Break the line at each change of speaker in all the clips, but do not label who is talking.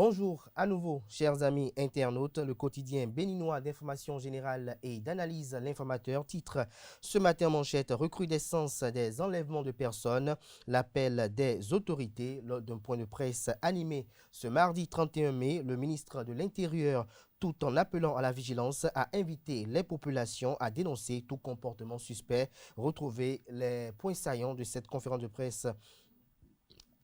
Bonjour à nouveau, chers amis internautes. Le quotidien béninois d'information générale et d'analyse L'Informateur titre ce matin en manchette recrudescence des enlèvements de personnes, l'appel des autorités. Lors d'un point de presse animé ce mardi 31 mai, le ministre de l'Intérieur, tout en appelant à la vigilance, a invité les populations à dénoncer tout comportement suspect. Retrouvez les points saillants de cette conférence de presse.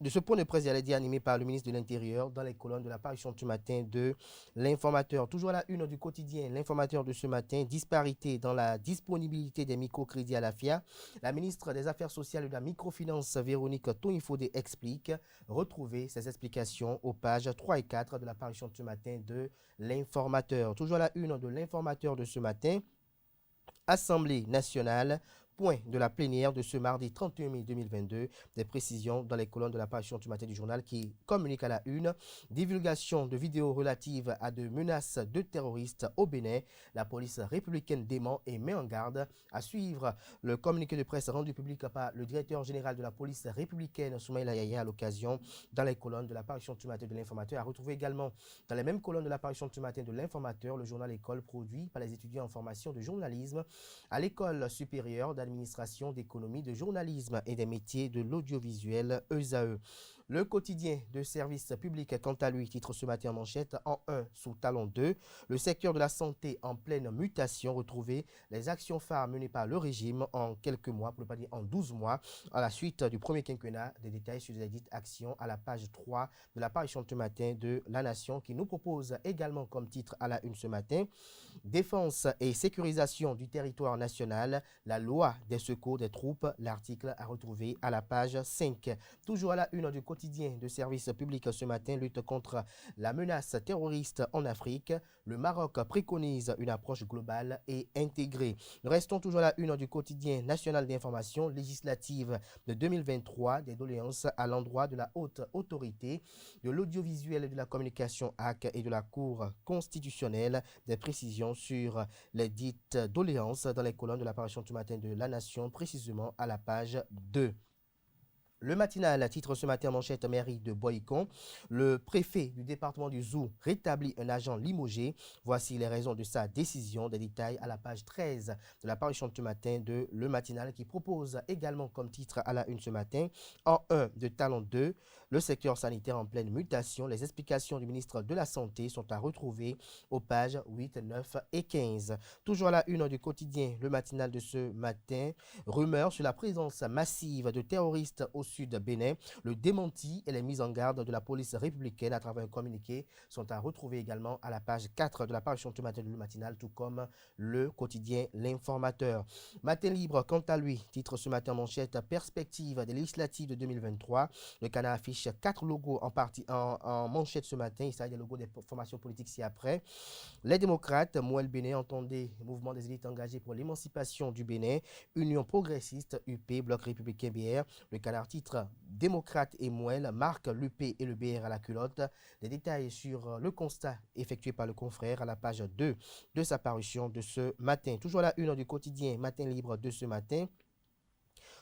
De ce point de presse, il a été animé par le ministre de l'Intérieur dans les colonnes de la parution du matin de L'Informateur. Toujours à la une du quotidien, L'Informateur de ce matin, disparité dans la disponibilité des microcrédits à la FIA. La ministre des Affaires sociales et de la microfinance, Véronique Tonifodé, explique. Retrouvez ces explications aux pages 3 et 4 de la parution du matin de L'Informateur. Toujours à la une de L'Informateur de ce matin, Assemblée nationale. Point de la plénière de ce mardi 31 mai 2022. Des précisions dans les colonnes de la parution du matin du journal qui communique à la une. Divulgation de vidéos relatives à de menaces de terroristes au Bénin. La police républicaine dément et met en garde. À suivre le communiqué de presse rendu public par le directeur général de la police républicaine, Soumaïla Yaya, à l'occasion dans les colonnes de la parution du matin de l'Informateur. À retrouver également dans les mêmes colonnes de la parution du matin de l'Informateur, le journal École produit par les étudiants en formation de journalisme à l'École supérieure d'administration, d'économie, de journalisme et des métiers de l'audiovisuel ESAE. Le quotidien de service public, quant à lui, titre ce matin en manchette en 1 sous talon 2. Le secteur de la santé en pleine mutation. Retrouver les actions phares menées par le régime en quelques mois, pour ne pas dire en 12 mois, à la suite du premier quinquennat. Des détails sur les dites actions à la page 3 de la parution ce matin de La Nation, qui nous propose également comme titre à la une ce matin: défense et sécurisation du territoire national, la loi des secours des troupes. L'article à retrouver à la page 5. Toujours à la une du quotidien de service public ce matin, lutte contre la menace terroriste en Afrique. Le Maroc préconise une approche globale et intégrée. Restons toujours à la une du quotidien national d'information législative de 2023. Des doléances à l'endroit de la haute autorité de l'audiovisuel et de la communication AC et de la Cour constitutionnelle. Des précisions sur les dites doléances dans les colonnes de l'apparition du matin de La Nation, précisément à la page 2. Le matinal titre ce matin manchette mairie de Boycon. Le préfet du département du Zou rétablit un agent limogé. Voici les raisons de sa décision. Des détails à la page 13 de la parution ce matin de Le Matinal, qui propose également comme titre à la une ce matin en 1 de talon 2. Le secteur sanitaire en pleine mutation. Les explications du ministre de la Santé sont à retrouver aux pages 8, 9 et 15. Toujours à la une du quotidien Le Matinal de ce matin. Rumeurs sur la présence massive de terroristes au sud Bénin. Le démenti et les mises en garde de la police républicaine à travers un communiqué sont à retrouver également à la page 4 de la parution du matin de Le Matinal, tout comme le quotidien L'Informateur. Matin Libre, quant à lui, titre ce matin manchette perspective des législatives de 2023. Le Canard affiche 4 logos en manchette ce matin. Il s'agit des logos des formations politiques ci-après. Les démocrates, Mouel Bénin, entendez mouvement des élites engagées pour l'émancipation du Bénin. Union progressiste, UP, Bloc républicain BR. Le Canard titre démocrate et Mouel marque l'UP et le BR à la culotte. Des détails sur le constat effectué par le confrère à la page 2 de sa parution de ce matin. Toujours à la une du quotidien Matin Libre de ce matin.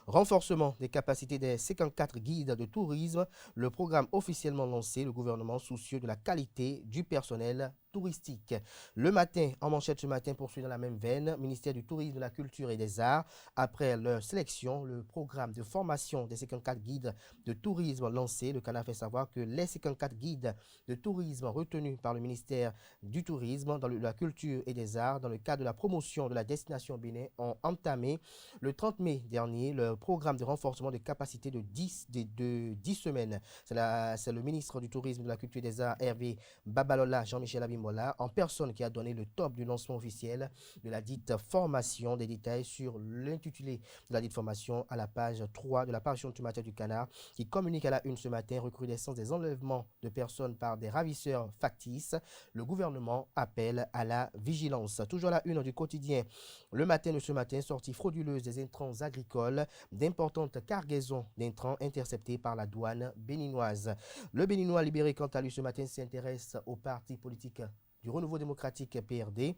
Renforcement des capacités des 54 guides de tourisme. Le programme officiellement lancé, le gouvernement soucieux de la qualité du personnel touristique. Le matin, en manchette ce matin, poursuit dans la même veine. Ministère du Tourisme, de la Culture et des Arts. Après leur sélection, le programme de formation des 54 guides de tourisme lancé. Le Canard fait savoir que les 54 guides de tourisme retenus par le ministère du Tourisme, de la Culture et des Arts, dans le cadre de la promotion de la destination Bénin, ont entamé le 30 mai dernier le programme de renforcement des capacités de 10 semaines. C'est le ministre du Tourisme, de la Culture et des Arts, Hervé Babalola, Jean-Michel Abimbola, en personne, qui a donné le top du lancement officiel de la dite formation. Des détails sur l'intitulé de la dite formation à la page 3 de la parution du matin du Canard, qui communique à la une ce matin: recrudescence des enlèvements de personnes par des ravisseurs factices. Le gouvernement appelle à la vigilance. Toujours à la une du quotidien Le Matin de ce matin, sortie frauduleuse des intrants agricoles. D'importantes cargaisons d'intrants interceptées par la douane béninoise. Le Béninois libéré, quant à lui, ce matin, s'intéresse au parti politique du Renouveau démocratique PRD.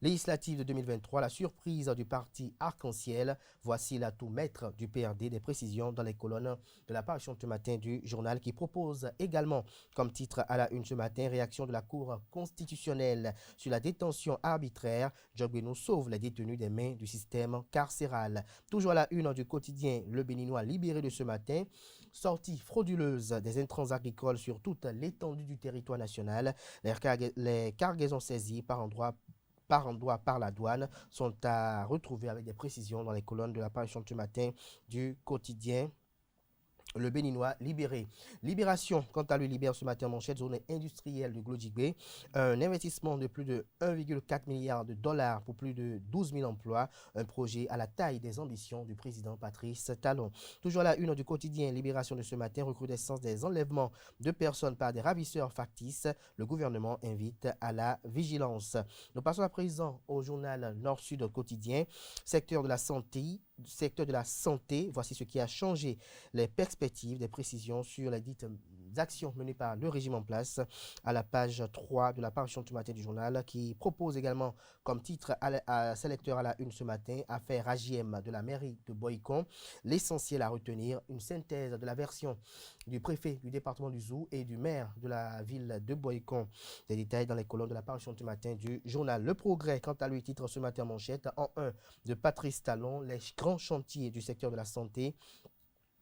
Législative de 2023, la surprise du parti Arc-en-Ciel. Voici l'atout maître du PRD, des précisions dans les colonnes de la parution ce matin du journal qui propose également comme titre à la une ce matin, réaction de la Cour constitutionnelle sur la détention arbitraire. Job nous sauve les détenus des mains du système carcéral. Toujours à la une du quotidien, le Béninois libéré de ce matin. Sortie frauduleuse des intrants agricoles sur toute l'étendue du territoire national. Les cargaisons saisies par endroits par la douane sont à retrouver avec des précisions dans les colonnes de la page ce matin du quotidien Le Béninois libéré. Libération, quant à lui, libère ce matin manchette, zone industrielle de Glodjigbe. Un investissement de plus de 1,4 milliard de dollars pour plus de 12 000 emplois. Un projet à la taille des ambitions du président Patrice Talon. Toujours à la une du quotidien Libération de ce matin, recrudescence des enlèvements de personnes par des ravisseurs factices. Le gouvernement invite à la vigilance. Nous passons à présent au journal Nord-Sud quotidien. Secteur de la santé, voici ce qui a changé les perspectives, des précisions sur les dites actions menées par le régime en place à la page 3 de la parution du matin du journal qui propose également comme titre à ses lecteurs à la une ce matin, affaire AJM de la mairie de Boycon. L'essentiel à retenir, une synthèse de la version du préfet du département du Zou et du maire de la ville de Boycon. Des détails dans les colonnes de la parution du matin du journal. Le Progrès, quant à lui, titre ce matin manchette en 1 de Patrice Talon, les grands chantiers du secteur de la santé.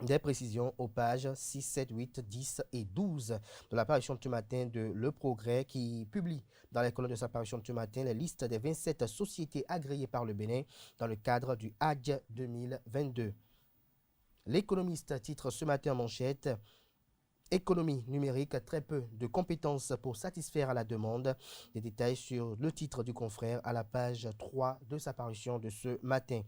Des précisions aux pages 6, 7, 8, 10 et 12 de la parution de ce matin de Le Progrès qui publie dans les colonnes de sa parution de ce matin les listes des 27 sociétés agréées par le Bénin dans le cadre du HAG 2022. L'économiste titre ce matin en manchette économie numérique, très peu de compétences pour satisfaire à la demande. Des détails sur le titre du confrère à la page 3 de sa parution de ce matin.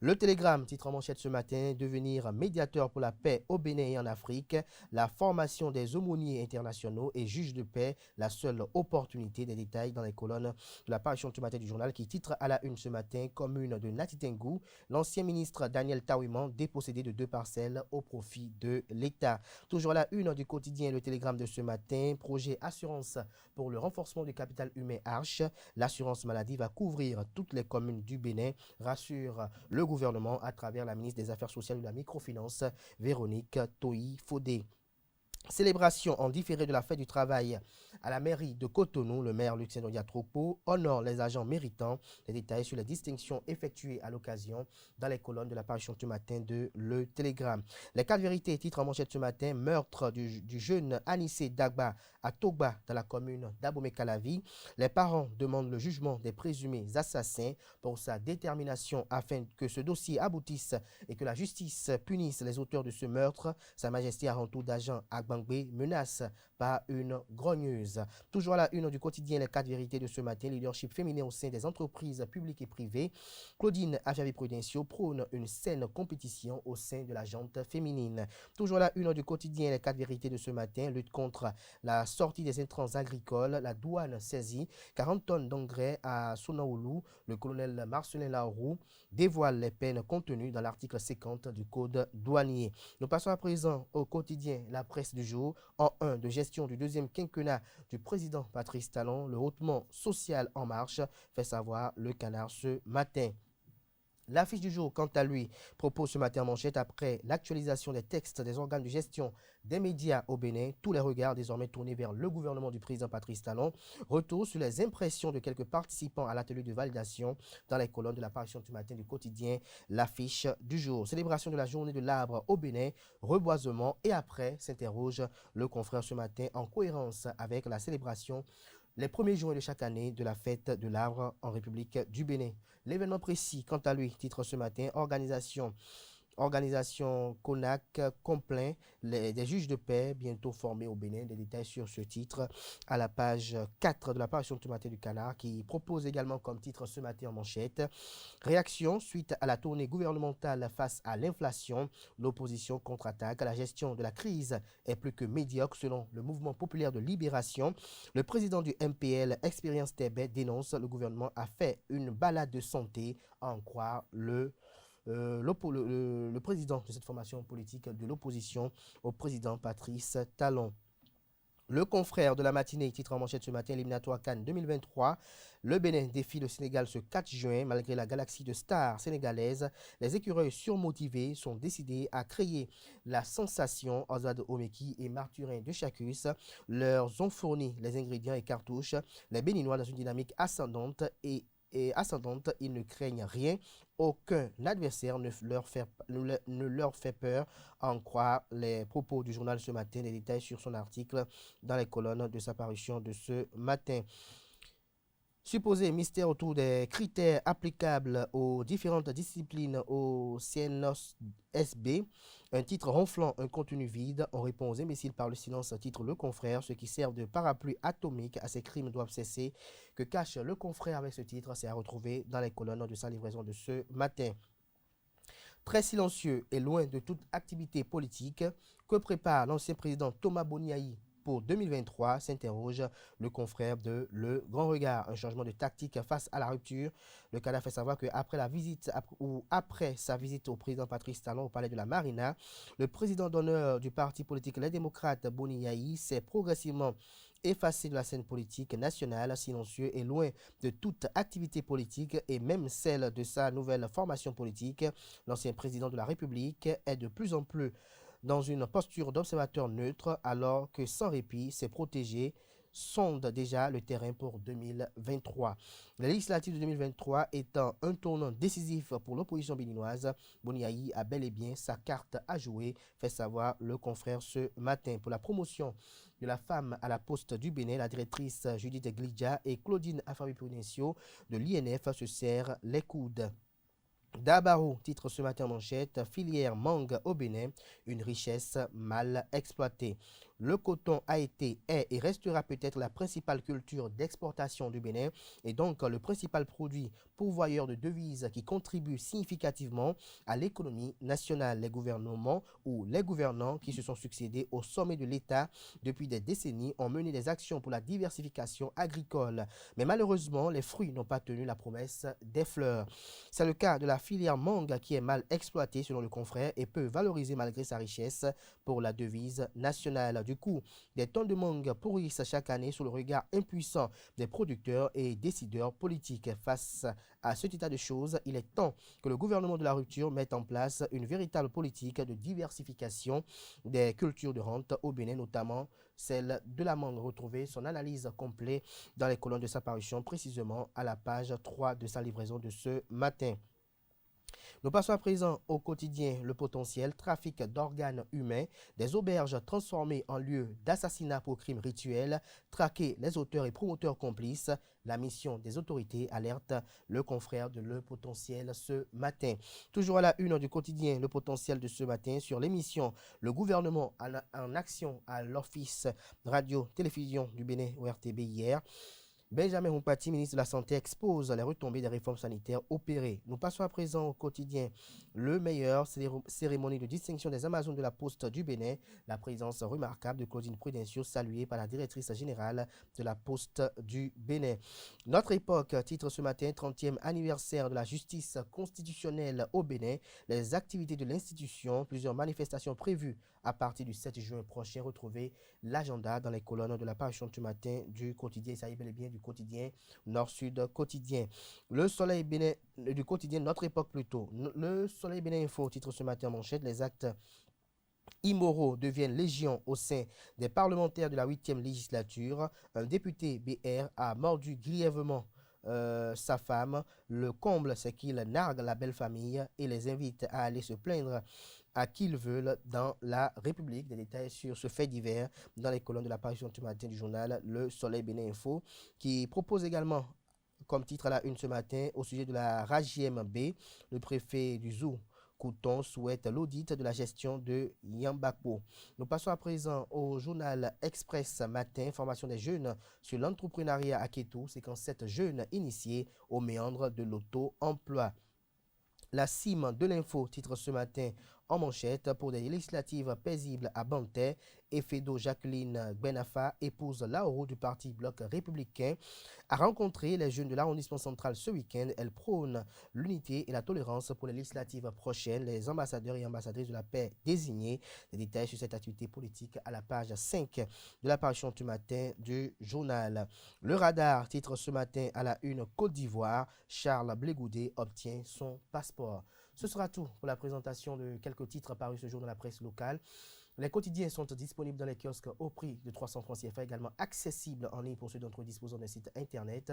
Le Télégramme, titre en manchette ce matin, devenir médiateur pour la paix au Bénin et en Afrique. La formation des aumôniers internationaux et juges de paix, la seule opportunité. Des détails dans les colonnes de la parution de ce matin du journal qui titre à la une ce matin, commune de Natitengu, l'ancien ministre Daniel Tawiman dépossédé de 2 parcelles au profit de l'État. Toujours à la une du quotidien Le Télégramme de ce matin, projet assurance pour le renforcement du capital humain Arche. L'assurance maladie va couvrir toutes les communes du Bénin, rassure le gouvernement à travers la ministre des Affaires sociales et de la microfinance, Véronique Toyi-Fodé. Célébration en différé de la fête du travail à la mairie de Cotonou. Le maire Lucien Diatropo honore les agents méritants. Les détails sur les distinctions effectuées à l'occasion dans les colonnes de la parution ce matin de Le Télégramme. Les 4 vérités, titre en manchette ce matin, meurtre du jeune Anissé Dagba à Togba dans la commune d'Abomey-Calavi. Les parents demandent le jugement des présumés assassins pour sa détermination afin que ce dossier aboutisse et que la justice punisse les auteurs de ce meurtre. Sa Majesté a rendu d'agents à menace par une grogneuse. Toujours à la une du quotidien Les 4 vérités de ce matin, leadership féminin au sein des entreprises publiques et privées. Claudine Ajavi-Prudencio prône une saine compétition au sein de la gente féminine. Toujours à la une du quotidien Les 4 vérités de ce matin, lutte contre la sortie des intrants agricoles, la douane saisit 40 tonnes d'engrais à Sonaoulou. Le colonel Marcelin Laroux dévoile les peines contenues dans l'article 50 du code douanier. Nous passons à présent au quotidien La Presse du jour, en 1 de gestion du 2e quinquennat du président Patrice Talon. Le hautement social en marche, fait savoir le Canard ce matin. L'affiche du jour, quant à lui, propose ce matin en manchette après l'actualisation des textes des organes de gestion des médias au Bénin, tous les regards désormais tournés vers le gouvernement du président Patrice Talon. Retour sur les impressions de quelques participants à l'atelier de validation dans les colonnes de la parution du matin du quotidien L'affiche du jour. Célébration de la journée de l'arbre au Bénin, reboisement et après s'interroge le confrère ce matin en cohérence avec la célébration les 1er juin de chaque année de la fête de l'arbre en République du Bénin. L'événement précis, quant à lui, titre ce matin, Organisation CONAC complet, des juges de paix bientôt formés au Bénin. Des détails sur ce titre à la page 4 de la parution de ce matin du Canard qui propose également comme titre ce matin en manchette réaction suite à la tournée gouvernementale face à l'inflation. L'opposition contre-attaque. La gestion de la crise est plus que médiocre selon le mouvement populaire de libération. Le président du MPL, Expérience Tébet, dénonce le gouvernement a fait une balade de santé à en croire le président de cette formation politique de l'opposition au président Patrice Talon. Le confrère de la matinée, titre en manchette ce matin, éliminatoire CAN 2023. Le Bénin défie le Sénégal ce 4 juin. Malgré la galaxie de stars sénégalaises, les écureuils surmotivés sont décidés à créer la sensation. Oswald Omeki et Marturin de Chacus leur ont fourni les ingrédients et cartouches. Les Béninois dans une dynamique ascendante ascendante, ils ne craignent rien. Aucun adversaire ne leur fait peur, à en croire les propos du journal ce matin. Les détails sur son article dans les colonnes de sa parution de ce matin. Supposé mystère autour des critères applicables aux différentes disciplines au CNSB. Un titre ronflant, un contenu vide. On répond aux imbéciles par le silence, titre Le Confrère. Ceux qui servent de parapluie atomique à ces crimes doivent cesser. Que cache Le Confrère avec ce titre? C'est à retrouver dans les colonnes de sa livraison de ce matin. Très silencieux et loin de toute activité politique, que prépare l'ancien président Thomas Boniaï pour 2023, s'interroge le confrère de Le Grand Regard. Un changement de tactique face à la rupture. Le Canada fait savoir qu'après après sa visite au président Patrice Talon au palais de la Marina, le président d'honneur du parti politique Les Démocrates, Boni Yahi, s'est progressivement effacé de la scène politique nationale, silencieux et loin de toute activité politique et même celle de sa nouvelle formation politique. L'ancien président de la République est de plus en plus dans une posture d'observateur neutre, alors que sans répit, ses protégés sondent déjà le terrain pour 2023. La législative de 2023 étant un tournant décisif pour l'opposition béninoise, Boniaï a bel et bien sa carte à jouer, fait savoir le confrère ce matin. Pour la promotion de la femme à la poste du Bénin, la directrice Judith Glidja et Claudine Affabi-Prudencio de l'INF se serrent les coudes. Dabarou, titre ce matin en manchette, filière mangue au Bénin, une richesse mal exploitée. Le coton a été, est et restera peut-être la principale culture d'exportation du Bénin et donc le principal produit pourvoyeur de devises qui contribue significativement à l'économie nationale. Les gouvernements ou les gouvernants qui se sont succédés au sommet de l'État depuis des décennies ont mené des actions pour la diversification agricole. Mais malheureusement, les fruits n'ont pas tenu la promesse des fleurs. C'est le cas de la filière mangue qui est mal exploitée selon le confrère et peut valoriser malgré sa richesse pour la devise nationale. Du coup, des tonnes de mangue pourrissent chaque année sous le regard impuissant des producteurs et décideurs politiques. Face à cet état de choses, il est temps que le gouvernement de la rupture mette en place une véritable politique de diversification des cultures de rente au Bénin, notamment celle de la mangue. Retrouvez son analyse complète dans les colonnes de sa parution, précisément à la page 3 de sa livraison de ce matin. Nous passons à présent au quotidien Le Potentiel, trafic d'organes humains, des auberges transformées en lieux d'assassinat pour crimes rituels, traquer les auteurs et promoteurs complices. La mission des autorités alerte le confrère de Le Potentiel ce matin. Toujours à la une du quotidien Le Potentiel de ce matin sur l'émission Le gouvernement en action à l'Office radio-télévision du Bénin au RTB hier. Benjamin Humpati, ministre de la Santé, expose les retombées des réformes sanitaires opérées. Nous passons à présent au quotidien Le Meilleur, cérémonie de distinction des Amazones de la Poste du Bénin. La présence remarquable de Claudine Prudencio, saluée par la directrice générale de la Poste du Bénin. Notre époque, titre ce matin, 30e anniversaire de la justice constitutionnelle au Bénin. Les activités de l'institution, plusieurs manifestations prévues à partir du 7 juin prochain. Retrouvez l'agenda dans les colonnes de la parution du matin du quotidien. Ça y est bel et bien du quotidien Nord-Sud quotidien. Le Soleil Bénin du quotidien Notre Époque plutôt. Le Soleil Bénin Info, titre ce matin en manchette, les actes immoraux deviennent légion au sein des parlementaires de la 8e législature. Un député BR a mordu grièvement sa femme. Le comble, c'est qu'il nargue la belle famille et les invite à aller se plaindre à qui ils veulent dans la République. Des détails sur ce fait divers dans les colonnes de la parution du matin du journal Le Soleil Bénin Info, qui propose également comme titre à la une ce matin au sujet de la RAJMB, le préfet du Zou Couton souhaite l'audit de la gestion de Yambakpo. Nous passons à présent au journal Express Matin, formation des jeunes sur l'entrepreneuriat à Kétou, séquence 7 jeunes initiés aux méandres de l'auto-emploi. La cime de l'info, titre ce matin En manchette, pour des législatives paisibles à Bantais, Efedo Jacqueline Benafa, épouse Laoro du parti Bloc républicain, a rencontré les jeunes de l'arrondissement central ce week-end. Elle prône l'unité et la tolérance pour les législatives prochaines. Les ambassadeurs et ambassadrices de la paix désignés. Des détails sur cette activité politique à la page 5 de la parution du matin du journal. Le Radar titre ce matin à la une Côte d'Ivoire. Charles Blégoudet obtient son passeport. Ce sera tout pour la présentation de quelques titres parus ce jour dans la presse locale. Les quotidiens sont disponibles dans les kiosques au prix de 300 francs CFA, également accessibles en ligne pour ceux d'entre eux disposant d'un site internet.